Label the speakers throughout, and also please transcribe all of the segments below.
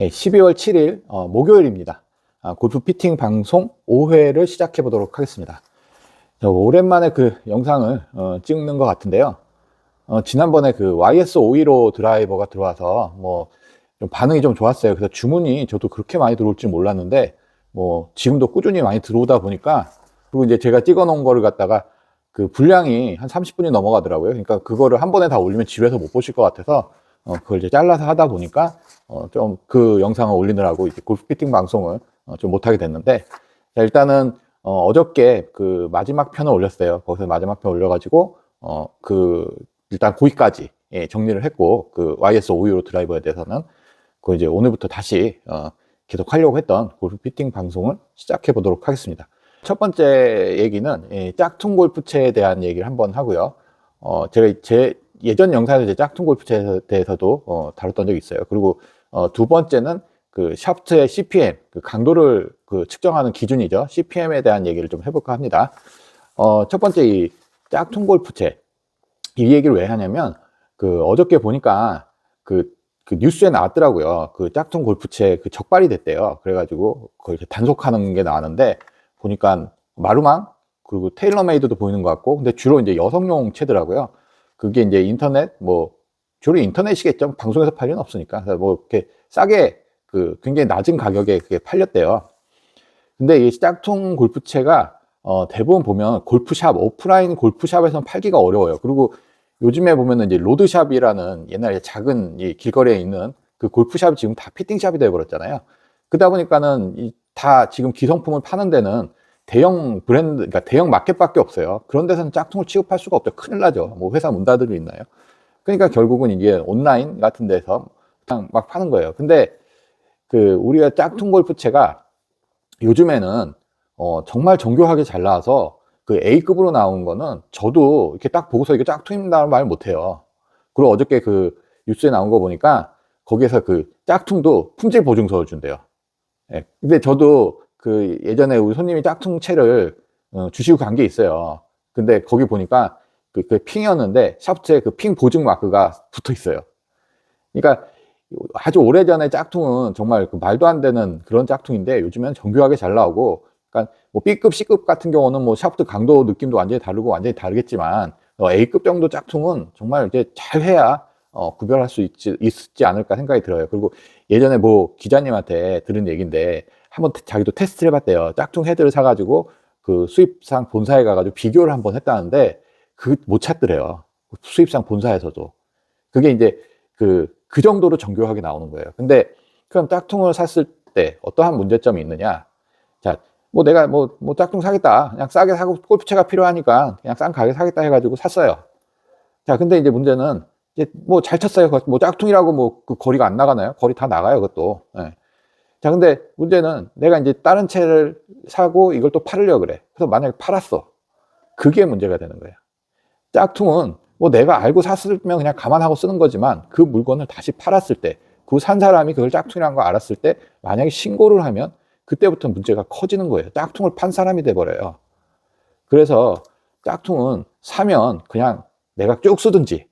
Speaker 1: 12월 7일 목요일입니다. 골프 피팅 방송 5회를 시작해 보도록 하겠습니다. 오랜만에 그 영상을 찍는 것 같은데요. 지난번에 그 YS515 드라이버가 들어와서 좀 반응이 좀 좋았어요. 그래서 주문이 저도 그렇게 많이 들어올 줄 몰랐는데 지금도 꾸준히 많이 들어오다 보니까, 그리고 이제 제가 찍어 놓은 거를 갖다가 그 분량이 한 30분이 넘어가더라고요. 그러니까 그거를 한 번에 다 올리면 지루해서 못 보실 것 같아서 그걸 이제 잘라서 하다 보니까 좀 그 영상을 올리느라고 이제 골프 피팅 방송을 좀 못하게 됐는데, 자, 일단은 어저께 그 마지막 편을 올렸어요. 거기서 마지막 편 올려가지고 일단 거기까지 정리를 했고, 그 YS515 드라이버에 대해서는 그 이제 오늘부터 다시 계속 하려고 했던 골프 피팅 방송을 시작해 보도록 하겠습니다. 첫 번째 얘기는 짝퉁 골프채에 대한 얘기를 한번 하고요. 제가 제 예전 영상에서 이제 짝퉁 골프채에 대해서도 다뤘던 적이 있어요. 그리고 두 번째는 그 샤프트의 CPM, 그 강도를 그 측정하는 기준이죠. CPM에 대한 얘기를 좀 해볼까 합니다. 첫 번째 이 짝퉁 골프채, 이 얘기를 왜 하냐면, 그 어저께 보니까 그 뉴스에 나왔더라고요. 그 짝퉁 골프채 그 적발이 됐대요. 그래가지고 그걸 단속하는 게 나왔는데, 보니까 마루망 그리고 테일러메이드도 보이는 것 같고, 근데 주로 이제 여성용 채더라고요. 그게 이제 인터넷 주로 인터넷이겠죠. 방송에서 팔 리는 없으니까. 그래서 이렇게 싸게 굉장히 낮은 가격에 그게 팔렸대요. 근데 이 짝퉁 골프채가 대부분 보면 골프샵, 오프라인 골프샵에서는 팔기가 어려워요. 그리고 요즘에 보면은 이제 로드샵이라는 옛날에 작은 이 길거리에 있는 그 골프샵이 지금 다 피팅샵이 되어버렸잖아요. 그러다 보니까는 다 지금 기성품을 파는 데는 대형 브랜드, 그러니까 대형 마켓밖에 없어요. 그런 데서는 짝퉁을 취급할 수가 없죠. 큰일 나죠. 회사 문 닫을 일 있나요? 그러니까 결국은 이게 온라인 같은 데서 그냥 막 파는 거예요. 근데 우리가 짝퉁 골프채가 요즘에는 정말 정교하게 잘 나와서 그 A급으로 나온 거는 저도 이렇게 딱 보고서 이게 짝퉁입니다라는 말 못해요. 그리고 어저께 그 뉴스에 나온 거 보니까 거기에서 그 짝퉁도 품질 보증서를 준대요. 예. 근데 저도 그 예전에 우리 손님이 짝퉁채를 주시고 간 게 있어요. 근데 거기 보니까 그 핑이었는데 샤프트에 그 핑 보증 마크가 붙어 있어요. 그러니까 아주 오래전에 짝퉁은 정말 그 말도 안 되는 그런 짝퉁인데, 요즘엔 정교하게 잘 나오고, 그러니까 B급, C급 같은 경우는 샤프트 강도 느낌도 완전히 다르고 완전히 다르겠지만, A급 정도 짝퉁은 정말 이제 잘 해야 구별할 수 있지 않을까 생각이 들어요. 그리고 예전에 기자님한테 들은 얘기인데, 한번 자기도 테스트를 해봤대요. 짝퉁 헤드를 사가지고 그 수입상 본사에 가가지고 비교를 한번 했다는데, 못 찾더래요. 수입상 본사에서도. 그게 이제 그 정도로 정교하게 나오는 거예요. 근데 그럼 짝퉁을 샀을 때 어떠한 문제점이 있느냐? 자, 내가 짝퉁 사겠다. 그냥 싸게 사고 골프채가 필요하니까 그냥 싼 가게 사겠다 해가지고 샀어요. 자, 근데 이제 문제는 이제 잘 쳤어요. 짝퉁이라고 그 거리가 안 나가나요? 거리 다 나가요, 그것도. 예. 자, 근데 문제는 내가 이제 다른 채를 사고 이걸 또 팔으려고 그래. 그래서 만약에 팔았어. 그게 문제가 되는 거예요. 짝퉁은 내가 알고 샀으면 그냥 감안하고 쓰는 거지만, 그 물건을 다시 팔았을 때, 그 산 사람이 그걸 짝퉁이라는 거 알았을 때 만약에 신고를 하면 그때부터 문제가 커지는 거예요. 짝퉁을 판 사람이 돼버려요. 그래서 짝퉁은 사면 그냥 내가 쭉 쓰든지,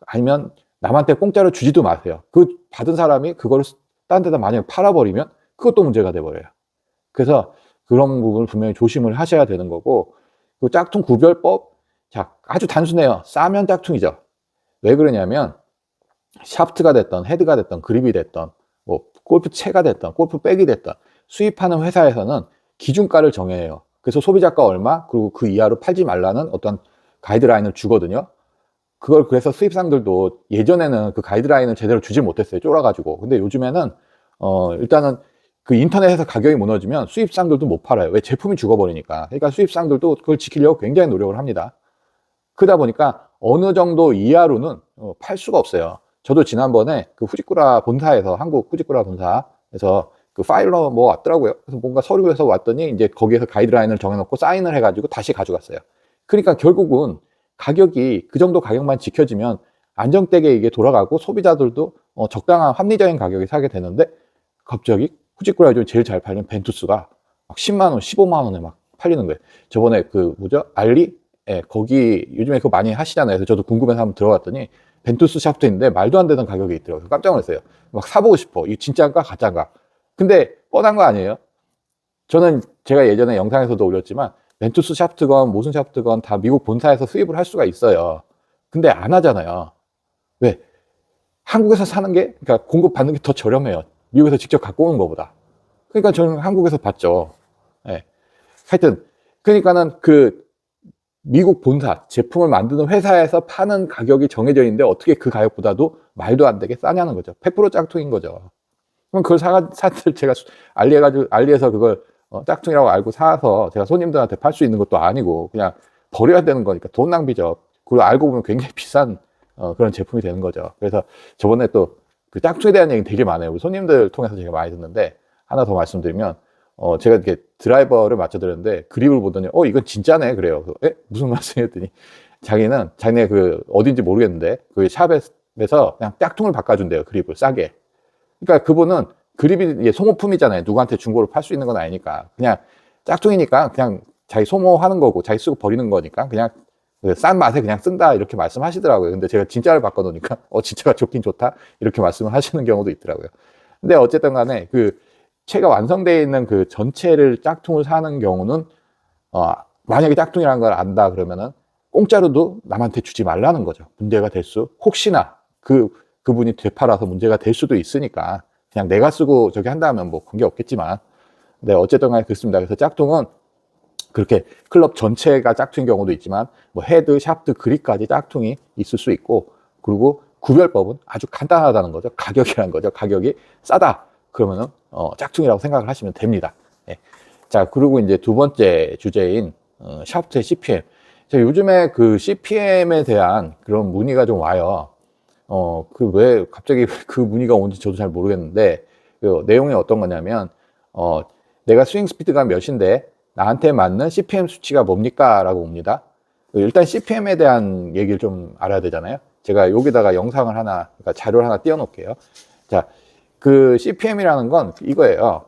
Speaker 1: 아니면 남한테 공짜로 주지도 마세요. 그 받은 사람이 그걸 딴 데다 만약에 팔아버리면 그것도 문제가 돼버려요. 그래서 그런 부분을 분명히 조심을 하셔야 되는 거고, 그 짝퉁 구별법, 자, 아주 단순해요. 싸면 짝퉁이죠. 왜 그러냐면, 샤프트가 됐던, 헤드가 됐던, 그립이 됐던, 골프채가 됐던, 골프백이 됐던, 수입하는 회사에서는 기준가를 정해요. 그래서 소비자가 얼마, 그리고 그 이하로 팔지 말라는 어떤 가이드라인을 주거든요. 그걸 그래서 수입상들도 예전에는 그 가이드라인을 제대로 주지 못했어요. 쫄아가지고. 근데 요즘에는 일단은 그 인터넷에서 가격이 무너지면 수입상들도 못 팔아요. 왜? 제품이 죽어버리니까. 그러니까 수입상들도 그걸 지키려고 굉장히 노력을 합니다. 그러다 보니까 어느 정도 이하로는 팔 수가 없어요. 저도 지난번에 그 후지쿠라 본사에서, 한국 후지쿠라 본사에서 그 파일러 왔더라고요. 그래서 뭔가 서류에서 왔더니 이제 거기에서 가이드라인을 정해놓고 사인을 해가지고 다시 가져갔어요. 그러니까 결국은 가격이 그 정도 가격만 지켜지면 안정되게 이게 돌아가고, 소비자들도 적당한 합리적인 가격에 사게 되는데, 갑자기 후지쿠라 요즘 제일 잘 팔리는 벤투스가 막 10만 원, 15만 원에 막 팔리는 거예요. 저번에 알리? 예, 거기 요즘에 그거 많이 하시잖아요. 그래서 저도 궁금해서 한번 들어갔더니 벤투스 샤프트 있는데 말도 안 되는 가격이 있더라고요. 깜짝 놀랐어요. 막 사보고 싶어. 이거 진짜인가 가짜인가. 근데 뻔한 거 아니에요? 저는 제가 예전에 영상에서도 올렸지만 벤투스 샤프트건 모슨 샤프트건 다 미국 본사에서 수입을 할 수가 있어요. 근데 안 하잖아요. 왜? 한국에서 사는 게, 그러니까 공급받는 게 더 저렴해요. 미국에서 직접 갖고 오는 것보다. 그러니까 저는 한국에서 봤죠. 예. 하여튼, 그러니까는 그 미국 본사, 제품을 만드는 회사에서 파는 가격이 정해져 있는데 어떻게 그 가격보다도 말도 안 되게 싸냐는 거죠. 100% 짝퉁인 거죠. 그럼 그걸 사들 제가 알리에서 그걸 짝퉁이라고 알고 사서 제가 손님들한테 팔 수 있는 것도 아니고 그냥 버려야 되는 거니까 돈 낭비죠. 그걸 알고 보면 굉장히 비싼 그런 제품이 되는 거죠. 그래서 저번에 또 그 짝퉁에 대한 얘기 되게 많아요. 우리 손님들 통해서 제가 많이 듣는데 하나 더 말씀드리면 제가 이렇게 드라이버를 맞춰드렸는데 그립을 보더니 이건 진짜네 그래요. 그래서, 무슨 말씀이었더니 자기네 그 어딘지 모르겠는데 그 샵에서 그냥 짝퉁을 바꿔준대요. 그립을 싸게. 그러니까 그분은 그립이 소모품이잖아요. 누구한테 중고로 팔 수 있는 건 아니니까. 그냥 짝퉁이니까 그냥 자기 소모하는 거고 자기 쓰고 버리는 거니까 그냥 싼 맛에 그냥 쓴다 이렇게 말씀하시더라고요. 근데 제가 진짜를 바꿔놓으니까 진짜가 좋긴 좋다 이렇게 말씀을 하시는 경우도 있더라고요. 근데 어쨌든 간에 그 채가 완성되어 있는 그 전체를 짝퉁을 사는 경우는 만약에 짝퉁이라는 걸 안다 그러면은 공짜로도 남한테 주지 말라는 거죠. 문제가 될 수 혹시나 그분이 되팔아서 문제가 될 수도 있으니까 그냥 내가 쓰고 저기 한다면 뭐 관계 없겠지만 네 어쨌든 간에 그렇습니다. 그래서 짝퉁은 그렇게 클럽 전체가 짝퉁인 경우도 있지만 뭐 헤드, 샤프트, 그립까지 짝퉁이 있을 수 있고 그리고 구별법은 아주 간단하다는 거죠. 가격이라는 거죠. 가격이 싸다 그러면은 짝퉁이라고 생각을 하시면 됩니다. 예. 자 그리고 이제 두 번째 주제인 샤프트의 CPM. 자, 요즘에 그 CPM에 대한 그런 문의가 좀 와요. 왜 갑자기 그 문의가 온지 저도 잘 모르겠는데 그 내용이 어떤 거냐면 내가 스윙 스피드가 몇인데 나한테 맞는 CPM 수치가 뭡니까? 라고 옵니다. 일단 CPM에 대한 얘기를 좀 알아야 되잖아요. 제가 여기다가 영상을 하나, 그러니까 자료를 하나 띄워놓을게요. 자, 그 CPM이라는 건 이거예요.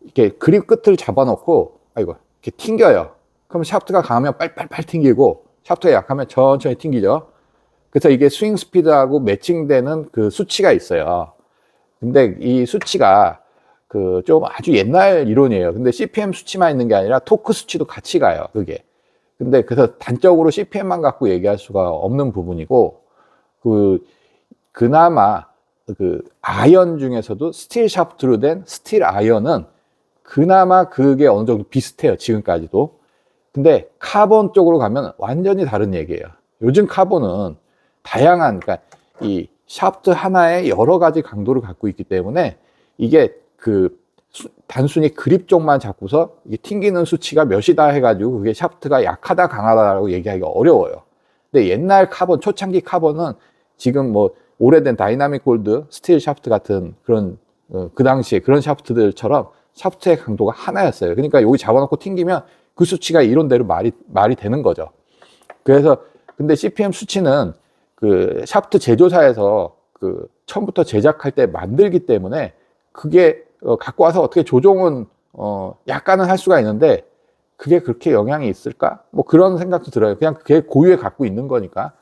Speaker 1: 이렇게 그립 끝을 잡아놓고, 이렇게 튕겨요. 그럼 샤프트가 강하면 빨빨빨 튕기고, 샤프트가 약하면 천천히 튕기죠. 그래서 이게 스윙 스피드하고 매칭되는 그 수치가 있어요. 근데 이 수치가 좀 아주 옛날 이론이에요. 근데 CPM 수치만 있는 게 아니라 토크 수치도 같이 가요, 그게. 근데 그래서 단적으로 CPM만 갖고 얘기할 수가 없는 부분이고, 그나마 아이언 중에서도 스틸 샤프트로 된 스틸 아이언은 그나마 그게 어느 정도 비슷해요, 지금까지도. 근데 카본 쪽으로 가면 완전히 다른 얘기예요. 요즘 카본은 다양한, 그러니까 이 샤프트 하나에 여러 가지 강도를 갖고 있기 때문에 이게 단순히 그립 쪽만 잡고서 이게 튕기는 수치가 몇이다 해가지고 그게 샤프트가 약하다 강하다라고 얘기하기가 어려워요. 근데 옛날 카본, 초창기 카본은 지금 뭐 오래된 다이나믹 골드, 스틸 샤프트 같은 그런 그 당시에 그런 샤프트들처럼 샤프트의 강도가 하나였어요. 그러니까 여기 잡아놓고 튕기면 그 수치가 이론대로 말이 되는 거죠. 그래서 근데 CPM 수치는 그 샤프트 제조사에서 처음부터 제작할 때 만들기 때문에 그게 갖고 와서 어떻게 조정은 약간은 할 수가 있는데 그게 그렇게 영향이 있을까? 뭐 그런 생각도 들어요. 그냥 그게 고유에 갖고 있는 거니까.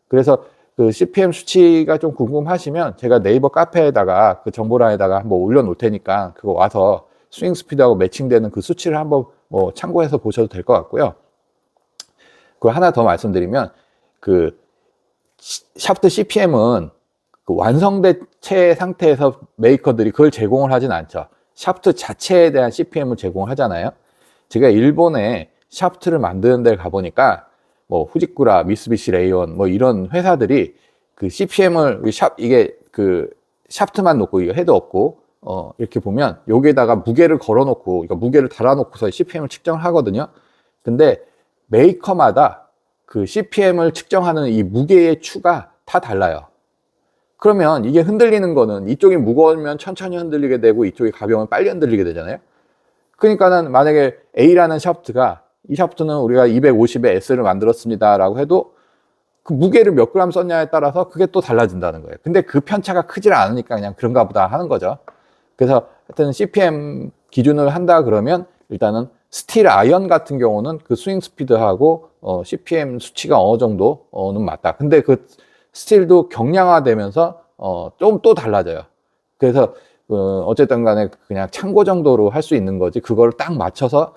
Speaker 1: 그래서 그 CPM 수치가 좀 궁금하시면 제가 네이버 카페에다가 그 정보란에다가 한번 올려놓을 테니까 그거 와서 스윙 스피드하고 매칭되는 그 수치를 한번 뭐 참고해서 보셔도 될 것 같고요. 그리고 하나 더 말씀드리면 샤프트 CPM은 완성된 채 상태에서 메이커들이 그걸 제공을 하진 않죠. 샤프트 자체에 대한 CPM을 제공을 하잖아요. 제가 일본에 샤프트를 만드는 데를 가보니까 뭐 후지쿠라, 미쓰비시 레이온 뭐 이런 회사들이 그 CPM을 이게 샤프트만 놓고 이거 헤드 없고 이렇게 보면 여기에다가 무게를 걸어놓고 그러니까 무게를 달아놓고서 CPM을 측정을 하거든요. 근데 메이커마다 그 CPM을 측정하는 이 무게의 추가 다 달라요. 그러면 이게 흔들리는 거는 이쪽이 무거우면 천천히 흔들리게 되고 이쪽이 가벼우면 빨리 흔들리게 되잖아요. 그러니까는 만약에 A라는 샤프트가 이 샤프트는 우리가 250의 S를 만들었습니다 라고 해도 그 무게를 몇 그램 썼냐에 따라서 그게 또 달라진다는 거예요. 근데 그 편차가 크질 않으니까 그냥 그런가 보다 하는 거죠. 그래서 하여튼 CPM 기준을 한다 그러면 일단은 스틸 아이언 같은 경우는 그 스윙 스피드하고 CPM 수치가 어느 정도는 맞다. 근데 그 스틸도 경량화되면서 좀 또 달라져요. 그래서 어쨌든 간에 그냥 참고 정도로 할 수 있는 거지 그거를 딱 맞춰서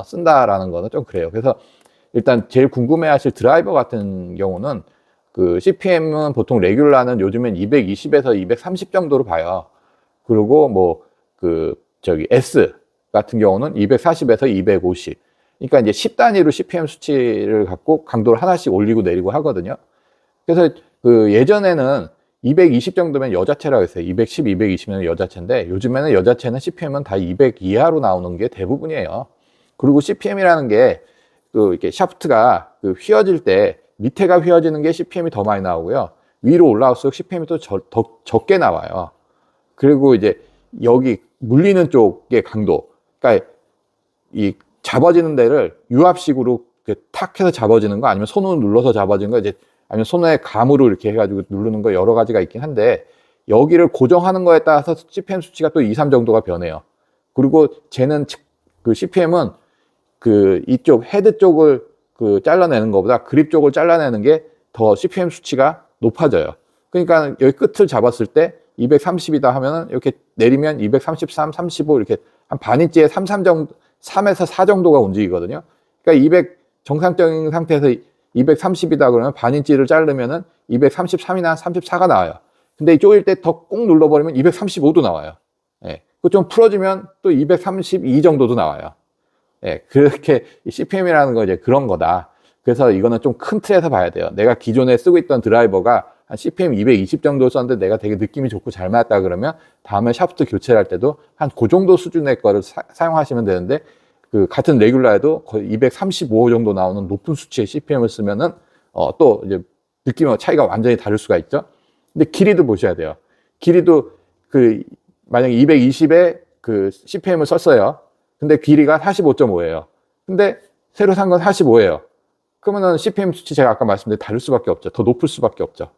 Speaker 1: 쓴다라는 거는 좀 그래요. 그래서 일단 제일 궁금해하실 드라이버 같은 경우는 그 CPM은 보통 레귤라는 요즘엔 220에서 230 정도로 봐요. 그리고 뭐 그 저기 S 같은 경우는 240에서 250. 그러니까 이제 10단위로 CPM 수치를 갖고 강도를 하나씩 올리고 내리고 하거든요. 그래서 그 예전에는 220 정도면 여자체라고 했어요. 210, 220면 여자체인데 요즘에는 여자체는 CPM은 다 200 이하로 나오는 게 대부분이에요. 그리고 CPM이라는 게 그 이렇게 샤프트가 그 휘어질 때 밑에가 휘어지는 게 CPM이 더 많이 나오고요. 위로 올라올수록 CPM이 또 더 적게 나와요. 그리고 이제 여기 물리는 쪽의 강도, 그러니까 이 잡아지는 데를 유압식으로 탁 해서 잡아지는 거 아니면 손으로 눌러서 잡아지는 거 이제 아니면 손에 감으로 이렇게 해가지고 누르는 거 여러 가지가 있긴 한데 여기를 고정하는 거에 따라서 CPM 수치가 또 2, 3 정도가 변해요. 그리고 쟤는 그 CPM은 그 이쪽 헤드 쪽을 그 잘라내는 것보다 그립 쪽을 잘라내는 게 더 CPM 수치가 높아져요. 그러니까 여기 끝을 잡았을 때 230이다 하면은 이렇게 내리면 233, 35 이렇게 한 반인치에 33 정도, 3에서 4 정도가 움직이거든요. 그러니까 200 정상적인 상태에서 230이다 그러면 반인치를 자르면은 233이나 34가 나와요. 근데 쪼일 때 더 꼭 눌러버리면 235도 나와요. 예. 그거 좀 풀어주면 또 232 정도도 나와요. 예. 그렇게 CPM이라는 거 이제 그런 거다. 그래서 이거는 좀 큰 틀에서 봐야 돼요. 내가 기존에 쓰고 있던 드라이버가 한 CPM 220 정도 썼는데 내가 되게 느낌이 좋고 잘 맞았다 그러면 다음에 샤프트 교체를 할 때도 한 그 정도 수준의 거를 사용하시면 되는데 그 같은 레귤라에도 거의 235 정도 나오는 높은 수치의 CPM을 쓰면은 또 이제 느낌의 차이가 완전히 다를 수가 있죠. 근데 길이도 보셔야 돼요. 길이도 그 만약에 220에 그 CPM을 썼어요. 근데 길이가 45.5예요. 근데 새로 산 건 45예요. 그러면은 CPM 수치 제가 아까 말씀드린 다를 수밖에 없죠. 더 높을 수밖에 없죠.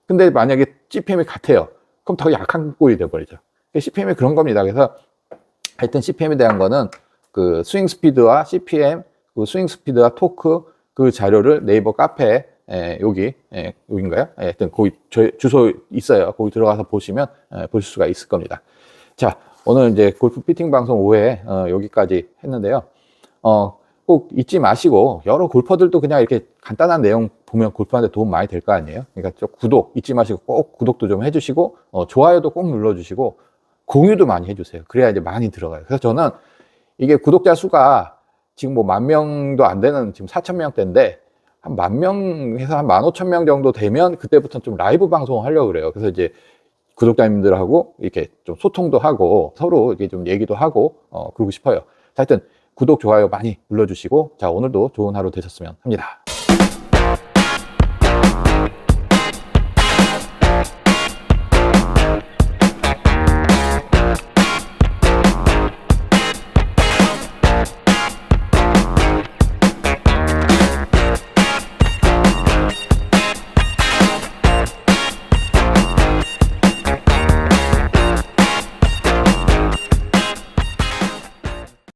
Speaker 1: 근데 만약에 CPM이 같아요. 그럼 더 약한 꼴이 돼버리죠. CPM이 그런 겁니다. 그래서 하여튼 CPM에 대한 거는 그 스윙 스피드와 CPM, 그 스윙 스피드와 토크 그 자료를 네이버 카페에 여기인가요? 하여튼 거기 주소 있어요. 거기 들어가서 보시면 보실 수가 있을 겁니다. 자, 오늘 이제 골프 피팅 방송 5회 여기까지 했는데요. 꼭 잊지 마시고 여러 골퍼들도 그냥 이렇게 간단한 내용 보면 골프하는데 도움 많이 될 거 아니에요. 그러니까 구독 잊지 마시고 꼭 구독도 좀 해주시고 좋아요도 꼭 눌러주시고 공유도 많이 해주세요. 그래야 이제 많이 들어가요. 그래서 저는 이게 구독자 수가 지금 뭐 10,000명도 안 되는 지금 4,000명대인데 한 10,000명에서 한 15,000명 정도 되면 그때부터 좀 라이브 방송을 하려고 그래요. 그래서 이제 구독자님들하고 이렇게 좀 소통도 하고 서로 이렇게 좀 얘기도 하고 그러고 싶어요. 하여튼 구독, 좋아요 많이 눌러주시고 자 오늘도 좋은 하루 되셨으면 합니다.